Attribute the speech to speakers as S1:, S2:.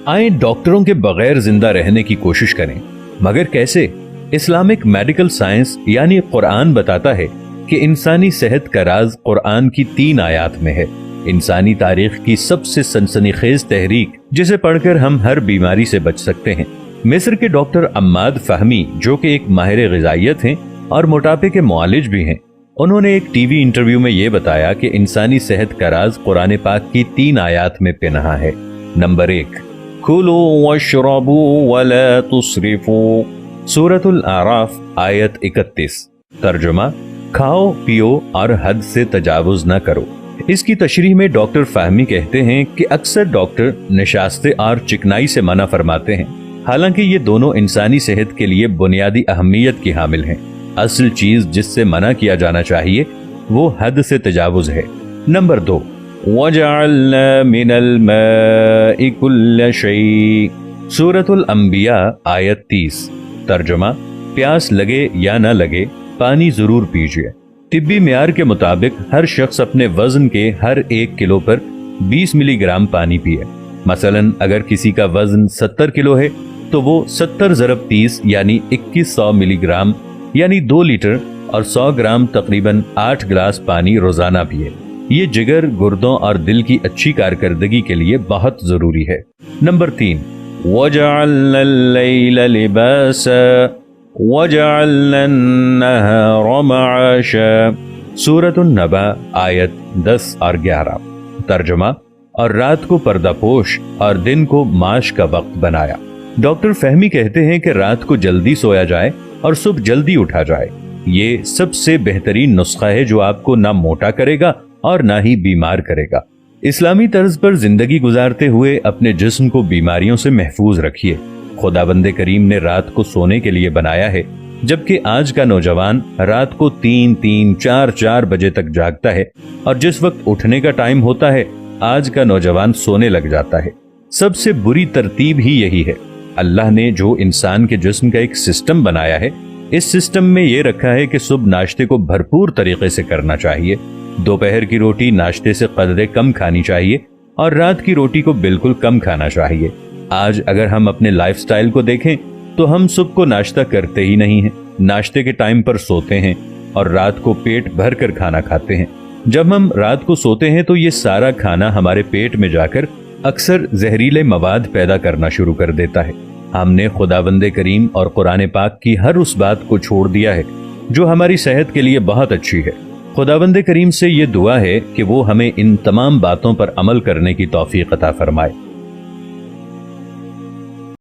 S1: आए डॉक्टरों के बगैर जिंदा रहने की कोशिश करें, मगर कैसे? इस्लामिक मेडिकल साइंस यानी कुरान बताता है कि इंसानी सेहत का राज कुरान की 3 आयात में है। इंसानी तारीख की सबसे सनसनीखेज तहरीक जिसे पढ़कर हम हर बीमारी से बच सकते हैं। मिस्र के डॉक्टर अम्माद फहमी, जो कि एक माहिर ग़िज़ाइयत हैं और मोटापे के मुआलिज भी हैं, उन्होंने एक टीवी इंटरव्यू में ये बताया कि इंसानी सेहत का राज कुरान पाक की 3 आयात में पनाहा है। नंबर 1, कुलू वशरबू वला तुस्रिफू, सूरतुल आराफ आयत 31। तर्जुमा, खाओ पियो और हद से तजावुज न करो। इसकी तशरीह में डॉक्टर फहमी कहते हैं कि अक्सर डॉक्टर निशास्ते और चिकनाई से मना फरमाते हैं, हालांकि ये दोनों इंसानी सेहत के लिए बुनियादी अहमियत की हामिल हैं। असल चीज जिससे मना किया जाना चाहिए वो हद से तजावुज है। नंबर 2, वजअलना मिनल माइ कुल्ल शै, सूरतुल अंबिया आयत 30। तर्जुमा, प्यास लगे या न लगे पानी जरूर पीजिए। तिब्बी मियार के मुताबिक हर शख्स अपने वजन के हर 1 किलो पर 20 मिलीग्राम पानी पिए। मसलन अगर किसी का वजन 70 किलो है तो वो 70 ज़रब 30 यानी 2100 मिलीग्राम यानी 2 लीटर और 100 ग्राम तकरीबन 8 गिलास पानी रोजाना पिए। ये जिगर, गुर्दों और दिल की अच्छी कारकर्दगी के लिए बहुत जरूरी है। नंबर 3, वजअलना लैला लिबासा वजअलना अन्नहारा मआशा, सूरतुन नबा आयत 10 और 11। तर्जुमा, और रात को पर्दापोश और दिन को माश का वक्त बनाया। डॉक्टर फहमी कहते हैं कि रात को जल्दी सोया जाए और सुबह जल्दी उठा जाए। ये सबसे बेहतरीन नुस्खा है जो आपको ना मोटा करेगा और ना ही बीमार करेगा। इस्लामी तर्ज पर जिंदगी गुजारते हुए अपने जिस्म को बीमारियों से महफूज रखिए। खुदाबंदे करीम ने रात को सोने के लिए बनाया है, जबकि आज का नौजवान रात को 3-3, 4-4 बजे तक जागता है और जिस वक्त उठने का टाइम होता है आज का नौजवान सोने लग जाता है। सबसे बुरी तरतीब ही यही है। अल्लाह ने जो इंसान के जिस्म का एक सिस्टम बनाया है, इस सिस्टम में ये रखा है कि सुबह नाश्ते को भरपूर तरीके से करना चाहिए, दोपहर की रोटी नाश्ते से कदरे कम खानी चाहिए और रात की रोटी को बिल्कुल कम खाना चाहिए। आज अगर हम अपने लाइफस्टाइल को देखें तो हम सुबह को नाश्ता करते ही नहीं हैं, नाश्ते के टाइम पर सोते हैं और रात को पेट भर कर खाना खाते हैं। जब हम रात को सोते हैं तो ये सारा खाना हमारे पेट में जाकर अक्सर जहरीले मवाद पैदा करना शुरू कर देता है। हमने खुदावंदे करीम और कुरान पाक की हर उस बात को छोड़ दिया है जो हमारी सेहत के लिए बहुत अच्छी है। खुदावंदे करीम से ये दुआ है कि वो हमें इन तमाम बातों पर अमल करने की तौफीक अता फरमाए।